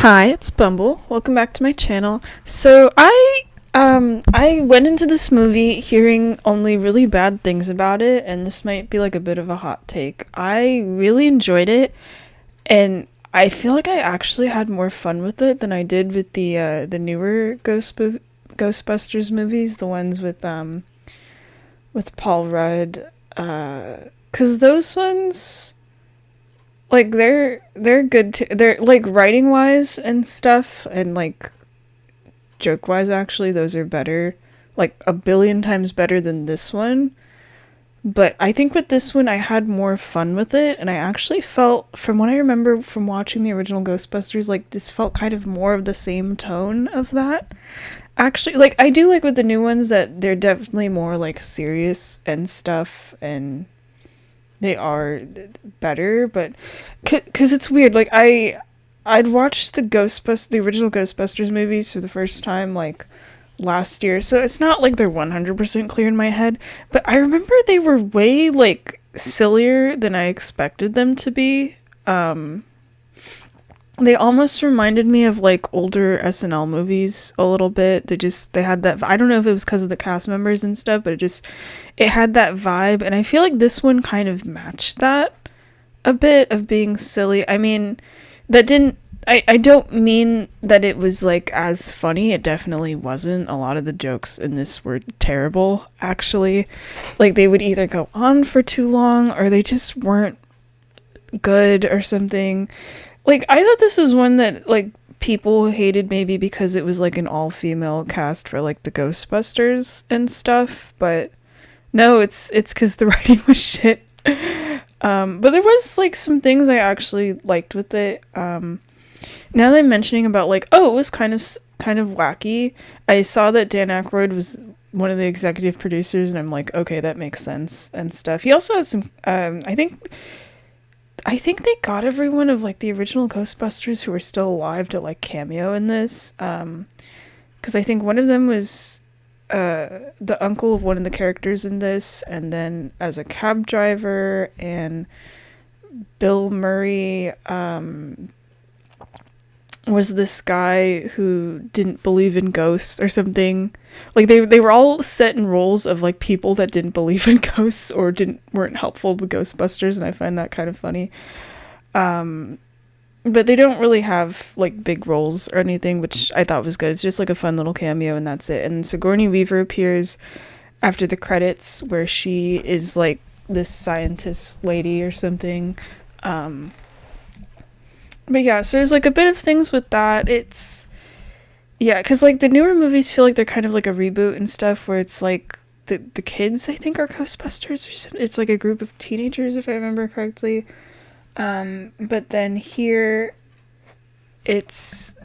Hi, it's Bumble. Welcome back to my channel. I went into this movie hearing only really bad things about it, and this might be like a bit of a hot take. I really enjoyed it, and I feel like I actually had more fun with it than I did with the newer Ghostbusters movies, the ones with Paul Rudd. 'Cause those ones, like, they're good too. They're like writing wise and stuff, and like joke wise, actually those are better, like a billion times better than this one. But I think with this one I had more fun with it, and I actually felt, from what I remember from watching the original Ghostbusters, like this felt kind of more of the same tone of that. Actually, like, I do like with the new ones that they're definitely more like serious and stuff, and they are better. But because it's weird, like I'd watched the original Ghostbusters movies for the first time like last year, so it's not like they're 100% clear in my head, but I remember they were way like sillier than I expected them to be. They almost reminded me of like older SNL movies a little bit. They had that, I don't know if it was because of the cast members and stuff, but it had that vibe, and I feel like this one kind of matched that a bit of being silly. I mean, that didn't I don't mean that it was like as funny. It definitely wasn't. A lot of the jokes in this were terrible, actually. Like, they would either go on for too long or they just weren't good or something. Like, I thought this was one that like people hated, maybe because it was like an all-female cast for like the Ghostbusters and stuff, but no, it's because the writing was shit. But there was like some things I actually liked with it. Now that I'm mentioning about like, oh, it was kind of wacky. I saw that Dan Aykroyd was one of the executive producers, and I'm like, okay, that makes sense and stuff. He also had some. I think they got everyone of like the original Ghostbusters who were still alive to like cameo in this. Because I think one of them was the uncle of one of the characters in this, and then as a cab driver, and Bill Murray was this guy who didn't believe in ghosts or something. Like, they were all set in roles of like people that didn't believe in ghosts or weren't helpful to the Ghostbusters, and I find that kind of funny. But they don't really have like big roles or anything, which I thought was good. It's just like a fun little cameo, and that's it. And Sigourney Weaver appears after the credits, where she is like this scientist lady or something. But yeah, so there's like a bit of things with that. Yeah, because like the newer movies feel like they're kind of like a reboot and stuff, where it's like the kids, I think, are Ghostbusters or something. It's like a group of teenagers, if I remember correctly. But then here it's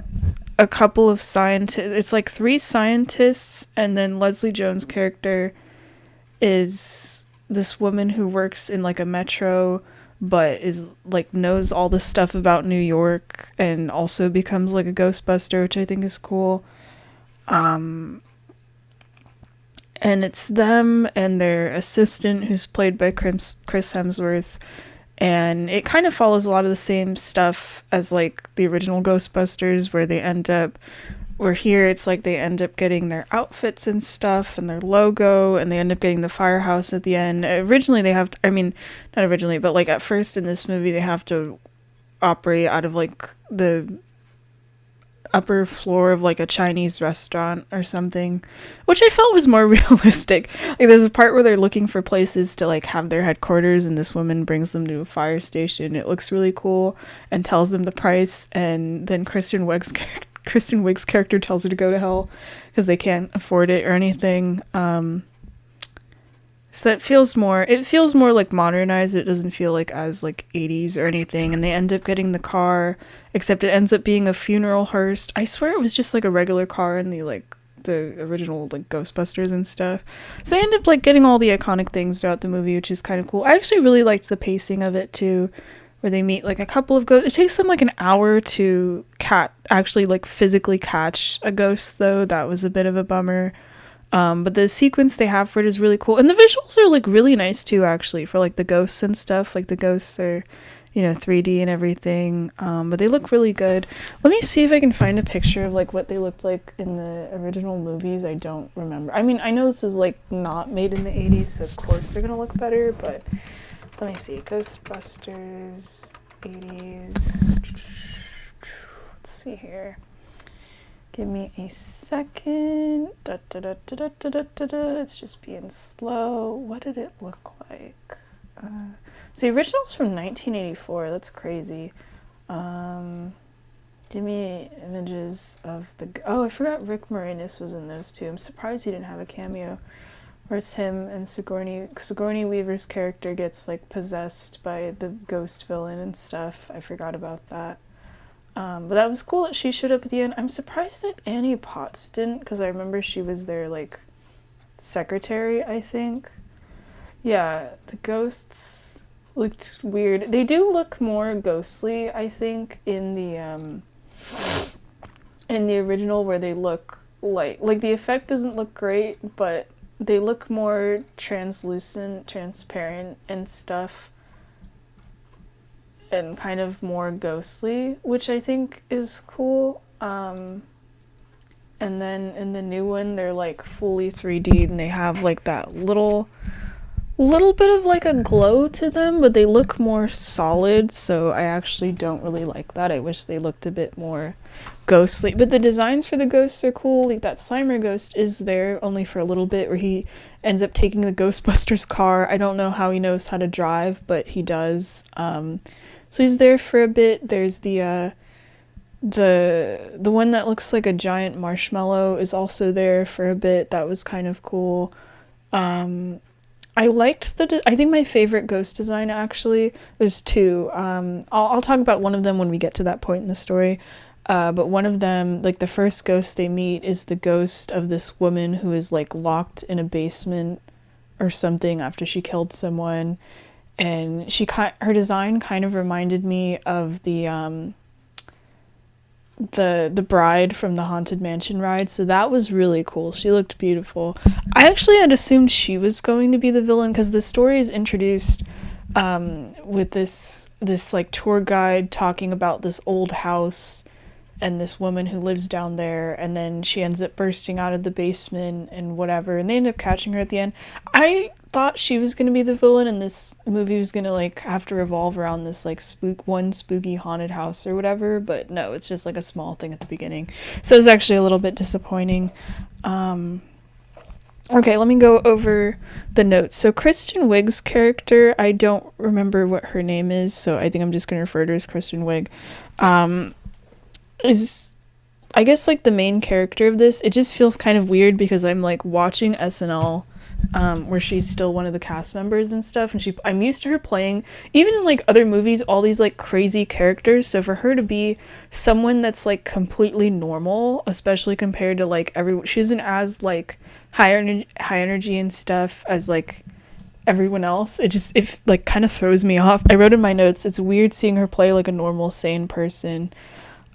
a couple of scientists. It's like three scientists, and then Leslie Jones' character is this woman who works in like a metro, but is like knows all this stuff about New York, and also becomes like a Ghostbuster, which I think is cool. And it's them and their assistant, who's played by Chris Hemsworth, and it kind of follows a lot of the same stuff as like the original Ghostbusters, where here it's like they end up getting their outfits and stuff and their logo, and they end up getting the firehouse at the end. Originally they have to, I mean, not originally, but like at first in this movie they have to operate out of like the upper floor of like a Chinese restaurant or something, which I felt was more realistic. Like, there's a part where they're looking for places to like have their headquarters, and this woman brings them to a fire station. It looks really cool and tells them the price, and then Kristen Wiig's character tells her to go to hell because they can't afford it or anything. So it feels more like modernized. It doesn't feel like as like 80s or anything. And they end up getting the car, except it ends up being a funeral hearse. I swear it was just like a regular car in the original like Ghostbusters and stuff. So they end up like getting all the iconic things throughout the movie, which is kind of cool. I actually really liked the pacing of it too, where they meet like a couple of ghosts. It takes them like an hour to actually like physically catch a ghost, though. That was a bit of a bummer. But the sequence they have for it is really cool, and the visuals are like really nice too, actually, for like the ghosts and stuff. Like, the ghosts are, 3D and everything. But they look really good. Let me see if I can find a picture of like what they looked like in the original movies. I don't remember. I mean, I know this is like not made in the 80s, so of course they're gonna look better, but let me see. Ghostbusters 80s. Let's see here. Give me a second. It's just being slow. What did it look like? The original's from 1984. That's crazy. Give me images of the... Oh, I forgot Rick Moranis was in those too. I'm surprised he didn't have a cameo. Where it's him and Sigourney Weaver's character gets like possessed by the ghost villain and stuff. I forgot about that. But that was cool that she showed up at the end. I'm surprised that Annie Potts didn't, because I remember she was their like secretary, I think. Yeah, the ghosts looked weird. They do look more ghostly, I think, in the original, where they look like the effect doesn't look great, but they look more translucent, transparent and stuff, and kind of more ghostly, which I think is cool. And then in the new one, they're like fully 3D, and they have like that little bit of like a glow to them, but they look more solid, so I actually don't really like that. I wish they looked a bit more ghostly, but the designs for the ghosts are cool. Like that Slimer ghost is there only for a little bit, where he ends up taking the Ghostbusters car. I don't know how he knows how to drive, but he does. So he's there for a bit. There's the one that looks like a giant marshmallow is also there for a bit. That was kind of cool. I liked I think my favorite ghost design, actually, there's two. I'll talk about one of them when we get to that point in the story. But one of them, like the first ghost they meet, is the ghost of this woman who is like locked in a basement or something after she killed someone. And her design kind of reminded me of the bride from the Haunted Mansion ride, so that was really cool. She looked beautiful. I actually had assumed she was going to be the villain, because the story is introduced with this like tour guide talking about this old house and this woman who lives down there, and then she ends up bursting out of the basement and whatever, and they end up catching her at the end. I thought she was going to be the villain, and this movie was going to like have to revolve around this like spooky haunted house or whatever, but no, it's just like a small thing at the beginning. So it was actually a little bit disappointing. Okay, let me go over the notes. So Kristen Wiig's character, I don't remember what her name is, so I think I'm just going to refer to her as Kristen Wiig. Is, I guess, like the main character of this. It just feels kind of weird because I'm like watching SNL, where she's still one of the cast members and stuff, and I'm used to her playing, even in like other movies, all these like crazy characters. So for her to be someone that's like completely normal, especially compared to like she isn't as like high energy and stuff as like everyone else. It like kind of throws me off. I wrote in my notes, it's weird seeing her play like a normal, sane person.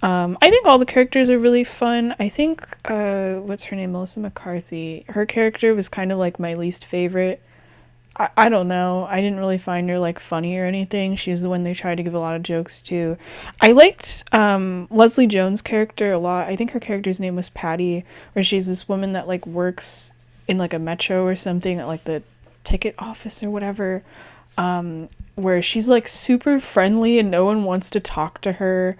I think all the characters are really fun. I think, what's her name? Melissa McCarthy. Her character was kind of like my least favorite. I don't know. I didn't really find her like funny or anything. She's the one they tried to give a lot of jokes to. I liked Leslie Jones' character a lot. I think her character's name was Patty, where she's this woman that like works in like a metro or something at like the ticket office or whatever, where she's like super friendly and no one wants to talk to her.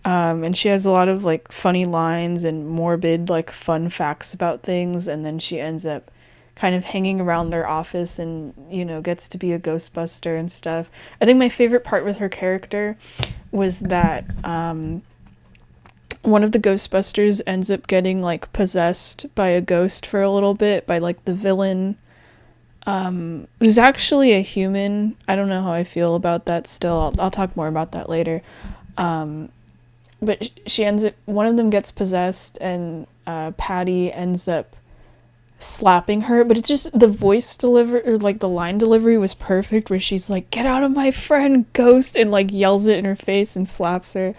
And she has a lot of like funny lines and morbid like fun facts about things, and then she ends up kind of hanging around their office and, you know, gets to be a Ghostbuster and stuff. I think my favorite part with her character was that one of the Ghostbusters ends up getting like possessed by a ghost for a little bit, by like the villain, who's actually a human. I don't know how I feel about that still. I'll talk more about that later. But one of them gets possessed, and Patty ends up slapping her, but it just, the voice delivery, or like the line delivery was perfect, where she's like, "Get out of my friend, ghost," and like yells it in her face and slaps her.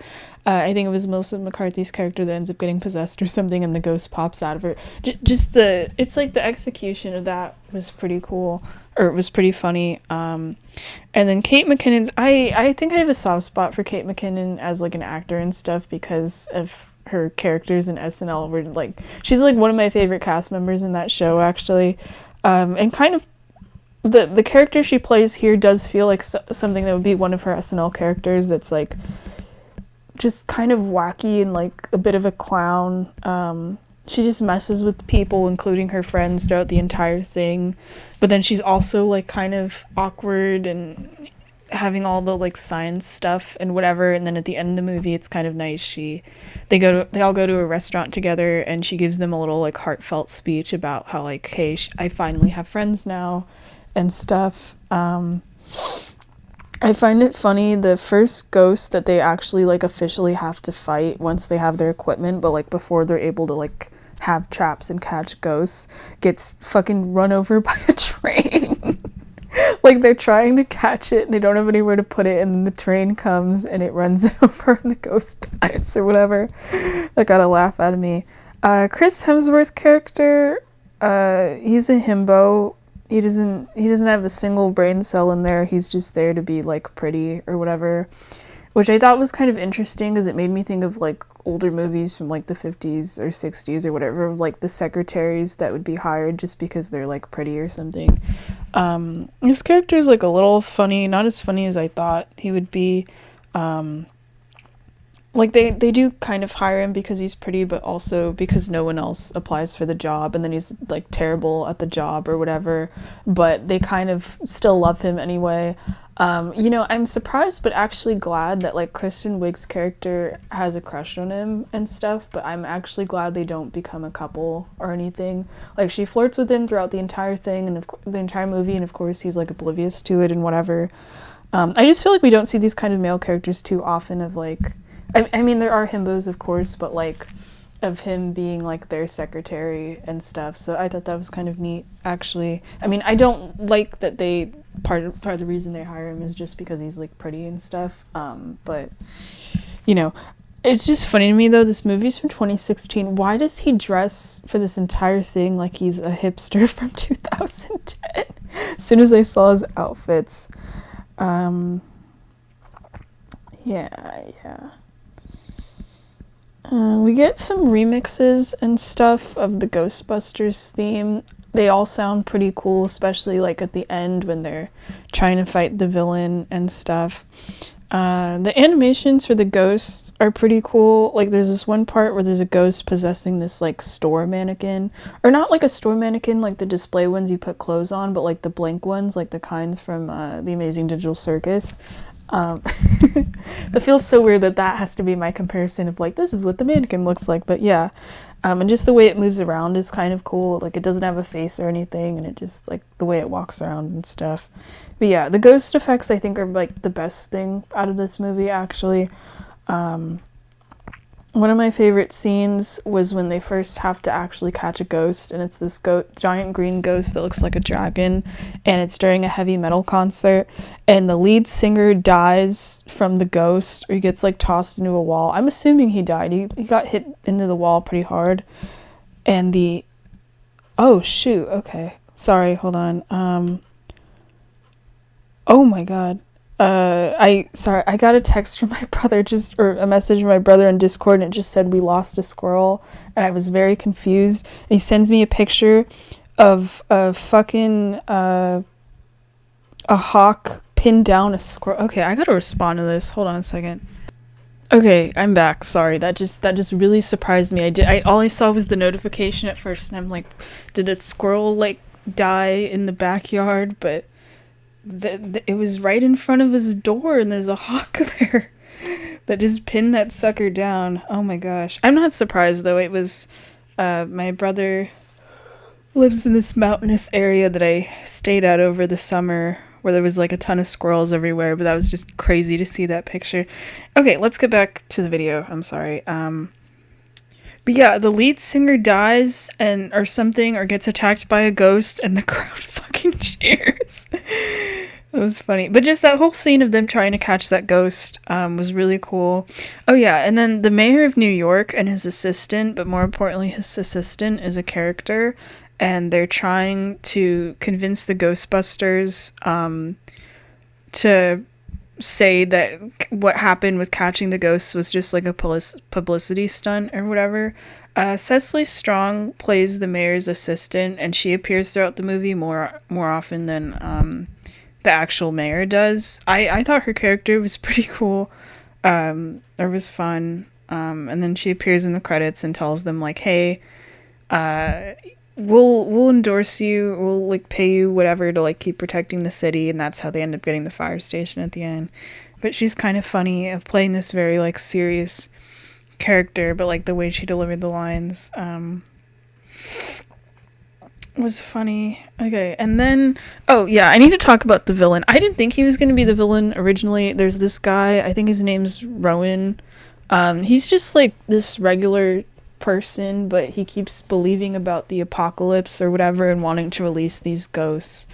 I think it was Melissa McCarthy's character that ends up getting possessed or something, and the ghost pops out of her. Just it's like the execution of that was pretty cool, or it was pretty funny. And then Kate McKinnon's, I think I have a soft spot for Kate McKinnon as like an actor and stuff, because of her characters in SNL. Were like, she's like one of my favorite cast members in that show, actually. And kind of the character she plays here does feel like something that would be one of her SNL characters, that's like just kind of wacky and like a bit of a clown. She just messes with people, including her friends, throughout the entire thing. But then she's also like kind of awkward and having all the like science stuff and whatever. And then at the end of the movie, it's kind of nice. They all go to a restaurant together, and she gives them a little like heartfelt speech about how like, hey, I finally have friends now and stuff. I find it funny, the first ghost that they actually like officially have to fight once they have their equipment, but like before they're able to like have traps and catch ghosts, gets fucking run over by a train. Like they're trying to catch it and they don't have anywhere to put it, and then the train comes and it runs over and the ghost dies or whatever. That got a laugh out of me. Chris Hemsworth character, he's a himbo. He doesn't have a single brain cell in there. He's just there to be like pretty or whatever, which I thought was kind of interesting, because it made me think of like older movies from like the 50s or 60s or whatever, like the secretaries that would be hired just because they're like pretty or something. His character is like a little funny, not as funny as I thought he would be. Like they do kind of hire him because he's pretty, but also because no one else applies for the job, and then he's like terrible at the job or whatever, but they kind of still love him anyway. I'm surprised but actually glad that like Kristen Wiig's character has a crush on him and stuff, but I'm actually glad they don't become a couple or anything. Like she flirts with him throughout the entire thing and the entire movie, and of course he's like oblivious to it and whatever. I just feel like we don't see these kind of male characters too often, of like, I mean, there are himbos, of course, but like of him being like their secretary and stuff. So I thought that was kind of neat, actually. I mean, I don't like that they part of the reason they hire him is just because he's like pretty and stuff. But it's just funny to me though. This movie's from 2016. Why does he dress for this entire thing like he's a hipster from 2010? As soon as I saw his outfits, yeah. We get some remixes and stuff of the Ghostbusters theme. They all sound pretty cool, especially like at the end when they're trying to fight the villain and stuff. The animations for the ghosts are pretty cool. Like there's this one part where there's a ghost possessing this like store mannequin, or not like a store mannequin like the display ones you put clothes on, but like the blank ones, like the kinds from The Amazing Digital Circus. It feels so weird that has to be my comparison of like, this is what the mannequin looks like, but yeah. And just the way it moves around is kind of cool. Like it doesn't have a face or anything, and it just like the way it walks around and stuff. But yeah, the ghost effects I think are like the best thing out of this movie, actually. One of my favorite scenes was when they first have to actually catch a ghost, and it's this giant green ghost that looks like a dragon, and it's during a heavy metal concert, and the lead singer dies from the ghost, or he gets like tossed into a wall. I'm assuming he died. He got hit into the wall pretty hard, and oh shoot, okay, sorry, hold on. Oh my god. I got a text from my brother, or a message from my brother in Discord, and it just said we lost a squirrel, and I was very confused. And he sends me a picture of a fucking a hawk pinned down a squirrel. Okay, I gotta respond to this. Hold on a second. Okay, I'm back. Sorry, that just really surprised me. All I saw was the notification at first, and I'm like, did a squirrel like die in the backyard? But it was right in front of his door, and there's a hawk there that just pinned that sucker down. Oh my gosh. I'm not surprised though. It was my brother lives in this mountainous area that I stayed at over the summer, where there was like a ton of squirrels everywhere, but that was just crazy to see that picture. Okay, let's get back to the video. I'm sorry. But yeah, the lead singer dies and or something or gets attacked by a ghost and the crowd fucking cheers. It was funny. But just that whole scene of them trying to catch that ghost was really cool. Oh yeah, and then the mayor of New York and his assistant, but more importantly his assistant is a character, and they're trying to convince the Ghostbusters to say that what happened with catching the ghosts was just like a publicity stunt or whatever. Cecily Strong plays the mayor's assistant, and she appears throughout the movie more often than the actual mayor does. I thought her character was pretty cool. Or was fun. And then she appears in the credits and tells them like, "Hey, we'll endorse you. We'll like pay you whatever to like keep protecting the city." And that's how they end up getting the fire station at the end. But she's kind of funny of playing this very like serious character, but like the way she delivered the lines was funny. Okay, and then oh yeah, I need to talk about the villain. I didn't think he was going to be the villain originally. There's this guy, I think his name's Rowan. He's just like this regular person, but he keeps believing about the apocalypse or whatever and wanting to release these ghosts.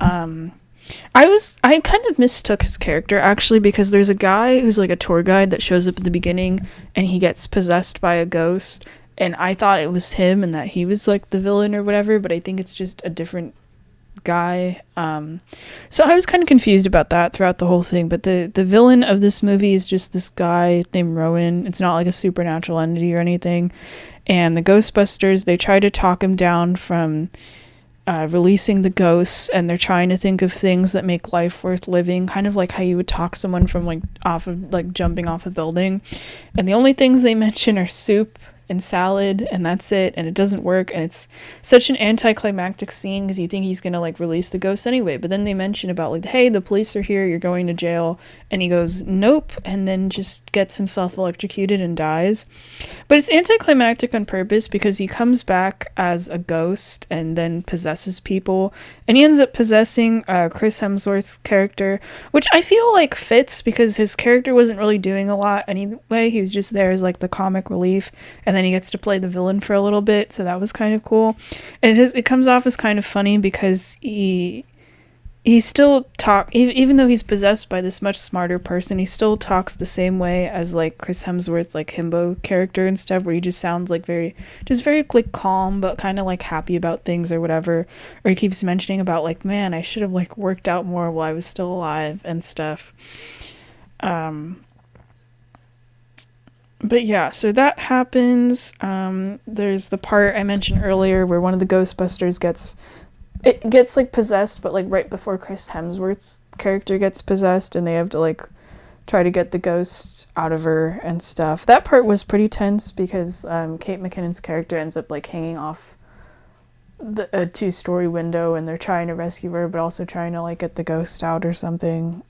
I kind of mistook his character actually, because there's a guy who's like a tour guide that shows up at the beginning and he gets possessed by a ghost, and I thought it was him and that he was like the villain or whatever, but I think it's just a different guy. So I was kind of confused about that throughout the whole thing, but the villain of this movie is just this guy named Rowan. It's not like a supernatural entity or anything, and the Ghostbusters, they try to talk him down from releasing the ghosts, and they're trying to think of things that make life worth living, kind of like how you would talk someone from like off of like jumping off a building, and the only things they mention are soup and salad, and that's it, and it doesn't work, and it's such an anticlimactic scene because you think he's gonna like release the ghost anyway, but then they mention about like, hey, the police are here, you're going to jail, and he goes nope, and then just gets himself electrocuted and dies. But it's anticlimactic on purpose because he comes back as a ghost and then possesses people, and he ends up possessing Chris Hemsworth's character, which I feel like fits because his character wasn't really doing a lot anyway. He was just there as like the comic relief, and then he gets to play the villain for a little bit, so that was kind of cool. And it comes off as kind of funny because he still even though he's possessed by this much smarter person, he still talks the same way as like Chris Hemsworth's like himbo character and stuff, where he just sounds like very like calm but kind of like happy about things or whatever, or he keeps mentioning about like, man, I should have like worked out more while I was still alive and stuff. But yeah, so that happens. There's the part I mentioned earlier where one of the Ghostbusters gets like possessed, but like right before Chris Hemsworth's character gets possessed, and they have to like try to get the ghost out of her and stuff. That part was pretty tense because Kate McKinnon's character ends up like hanging off a 2-story window, and they're trying to rescue her, but also trying to like get the ghost out or something.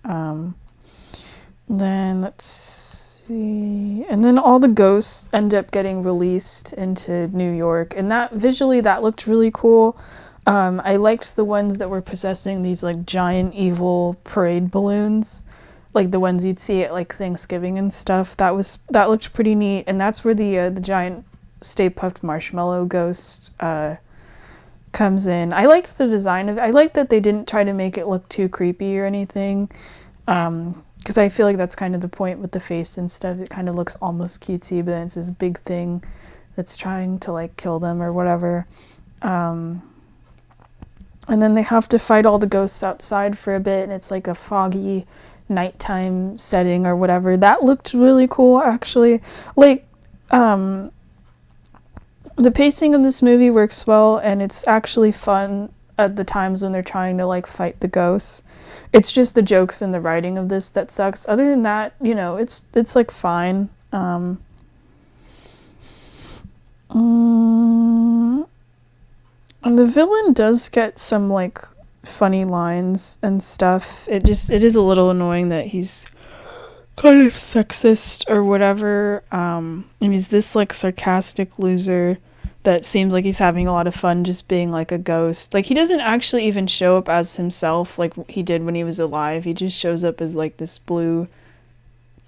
Then let's see, and then all the ghosts end up getting released into New York, and that visually that looked really cool. I liked the ones that were possessing these like giant evil parade balloons, like the ones you'd see at like Thanksgiving and stuff. That looked pretty neat, and that's where the giant Stay Puft Marshmallow ghost comes in. I liked the design of it. I liked that they didn't try to make it look too creepy or anything, because I feel like that's kind of the point with the face and stuff. It kind of looks almost cutesy, but then it's this big thing that's trying to like kill them or whatever. And then they have to fight all the ghosts outside for a bit, and it's like a foggy nighttime setting or whatever. That looked really cool, actually. Like, the pacing of this movie works well, and it's actually fun at the times when they're trying to, like, fight the ghosts. It's just the jokes and the writing of this that sucks. Other than that, you know, it's like, fine. And the villain does get some like funny lines and stuff. It is a little annoying that he's kind of sexist or whatever. And he's this like sarcastic loser that seems like he's having a lot of fun just being like a ghost. Like he doesn't actually even show up as himself like he did when he was alive. He just shows up as like this blue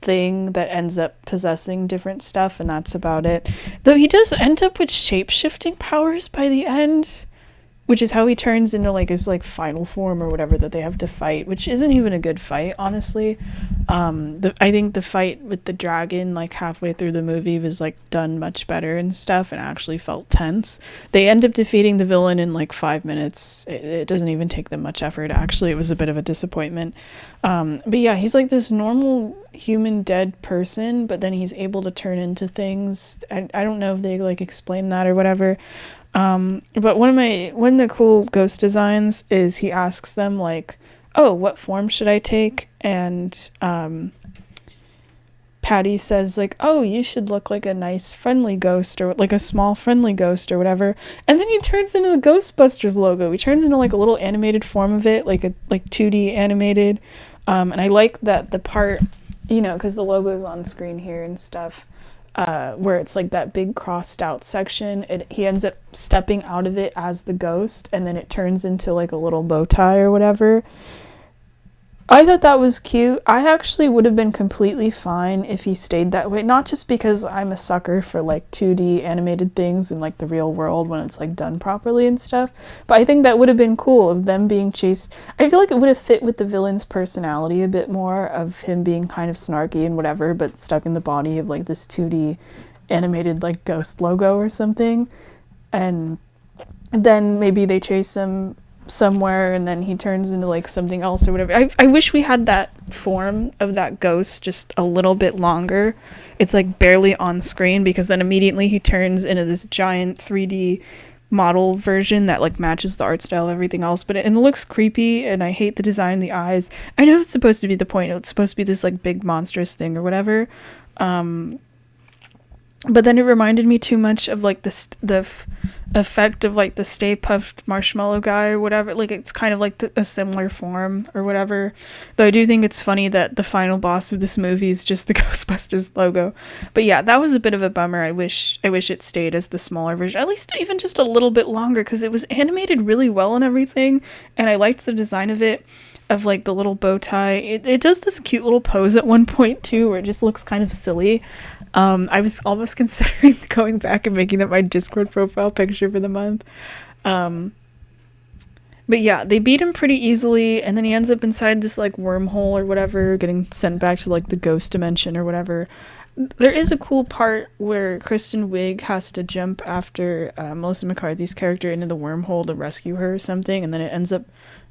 thing that ends up possessing different stuff, and that's about it. Though he does end up with shape-shifting powers by the end, which is how he turns into like his like final form or whatever that they have to fight, which isn't even a good fight, honestly. I think the fight with the dragon like halfway through the movie was like done much better and stuff, and actually felt tense. They end up defeating the villain in like 5 minutes. It doesn't even take them much effort. Actually, it was a bit of a disappointment. But yeah, he's like this normal human dead person, but then he's able to turn into things. I don't know if they like explain that or whatever. But one of the cool ghost designs is he asks them like, oh, what form should I take? And Patty says like, oh, you should look like a nice friendly ghost, or like a small friendly ghost or whatever. And then he turns into the Ghostbusters logo. He turns into like a little animated form of it, like a 2D animated. And I like that the part, because the logo's on screen here and stuff. Where it's like that big crossed out section, he ends up stepping out of it as the ghost, and then it turns into like a little bow tie or whatever. I thought that was cute. I actually would have been completely fine if he stayed that way, not just because I'm a sucker for like 2D animated things in like the real world when it's like done properly and stuff, but I think that would have been cool of them being chased. I feel like it would have fit with the villain's personality a bit more, of him being kind of snarky and whatever, but stuck in the body of like this 2D animated like ghost logo or something. And then maybe they chase him somewhere and then he turns into like something else or whatever. I wish we had that form of that ghost just a little bit longer. It's like barely on screen, because then immediately he turns into this giant 3D model version that like matches the art style, everything else, but it looks creepy, and I hate the design of the eyes. I know it's supposed to be the point, it's supposed to be this like big monstrous thing or whatever, but then it reminded me too much of like the effect of like the Stay Puft Marshmallow Guy or whatever. Like it's kind of like a similar form or whatever. Though I do think it's funny that the final boss of this movie is just the Ghostbusters logo. But yeah, that was a bit of a bummer. I wish it stayed as the smaller version, at least even just a little bit longer, because it was animated really well and everything, and I liked the design of it, of like the little bow tie. It does this cute little pose at one point too, where it just looks kind of silly. I was almost considering going back and making that my Discord profile picture for the month. But yeah, they beat him pretty easily, and then he ends up inside this like wormhole or whatever, getting sent back to like the ghost dimension or whatever. There is a cool part where Kristen Wiig has to jump after Melissa McCarthy's character into the wormhole to rescue her or something, and then it ends up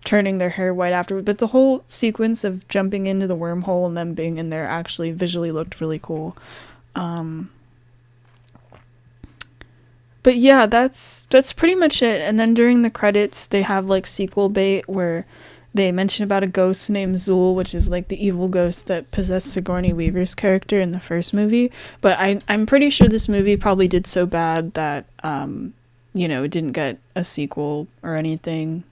turning their hair white afterward. But the whole sequence of jumping into the wormhole and them being in there actually visually looked really cool. But yeah, that's pretty much it. And then during the credits, they have like sequel bait where they mention about a ghost named Zool, which is like the evil ghost that possessed Sigourney Weaver's character in the first movie. But I'm pretty sure this movie probably did so bad that it didn't get a sequel or anything.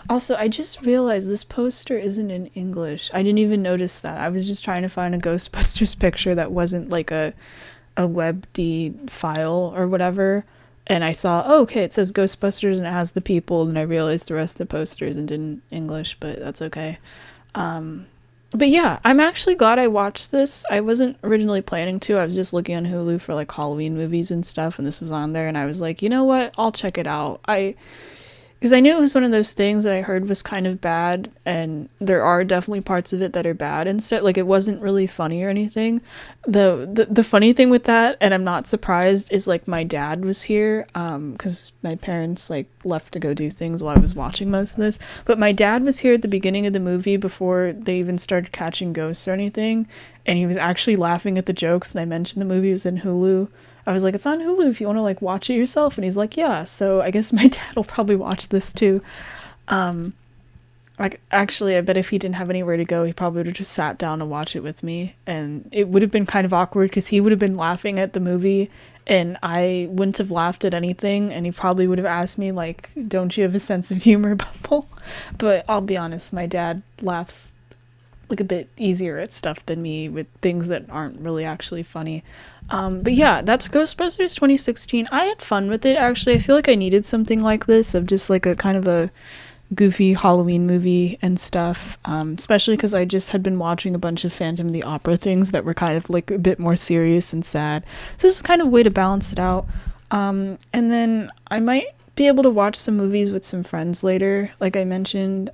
Also, I just realized this poster isn't in English. I didn't even notice that. I was just trying to find a Ghostbusters picture that wasn't like a WebD file or whatever. And I saw, okay, it says Ghostbusters and it has the people, and I realized the rest of the posters and didn't English, but that's okay. But yeah, I'm actually glad I watched this. I wasn't originally planning to. I was just looking on Hulu for like Halloween movies and stuff, and this was on there, and I was like, you know what? I'll check it out. Because I knew it was one of those things that I heard was kind of bad, and there are definitely parts of it that are bad and stuff. Like, it wasn't really funny or anything. The funny thing with that, and I'm not surprised, is like my dad was here, because my parents like left to go do things while I was watching most of this. But my dad was here at the beginning of the movie before they even started catching ghosts or anything, and he was actually laughing at the jokes, and I mentioned the movie was in Hulu. I was like, it's on Hulu if you want to like watch it yourself. And he's like, yeah. So I guess my dad will probably watch this too. Like, actually, I bet if he didn't have anywhere to go, he probably would have just sat down and watched it with me. And it would have been kind of awkward because he would have been laughing at the movie and I wouldn't have laughed at anything. And he probably would have asked me like, don't you have a sense of humor, Bumble? But I'll be honest, my dad laughs like a bit easier at stuff than me with things that aren't really actually funny. But yeah, that's Ghostbusters 2016. I had fun with it, actually. I feel like I needed something like this, of just like a kind of a goofy Halloween movie and stuff, especially because I just had been watching a bunch of Phantom of the Opera things that were kind of like a bit more serious and sad. So this is kind of a way to balance it out. And then I might be able to watch some movies with some friends later, like I mentioned.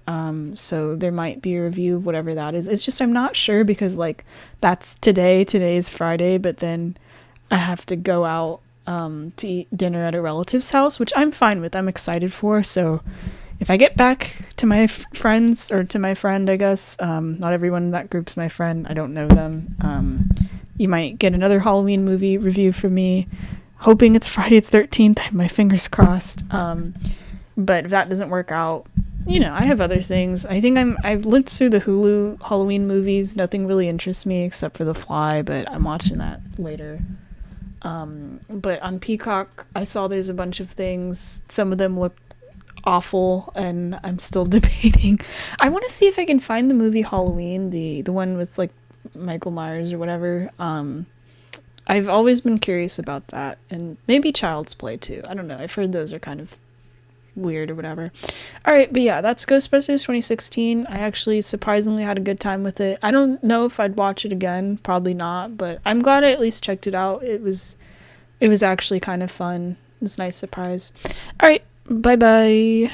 So there might be a review of whatever that is. It's just I'm not sure because like that's today. Today's Friday, but then I have to go out to eat dinner at a relative's house, which I'm fine with. I'm excited for. So if I get back to my friends or to my friend, I guess, not everyone in that group's my friend. I don't know them. You might get another Halloween movie review from me, hoping it's Friday the 13th. I have my fingers crossed. But if that doesn't work out, I have other things. I think I've looked through the Hulu Halloween movies. Nothing really interests me except for The Fly, but I'm watching that later. But on Peacock, I saw there's a bunch of things. Some of them look awful, and I'm still debating. I want to see if I can find the movie Halloween, the one with like Michael Myers or whatever. I've always been curious about that, and maybe Child's Play too. I don't know. I've heard those are kind of weird or whatever. All right, but yeah, that's Ghostbusters 2016. I actually surprisingly had a good time with it. I don't know if I'd watch it again, probably not, but I'm glad I at least checked it out. It was actually kind of fun. It was a nice surprise. All right, bye bye.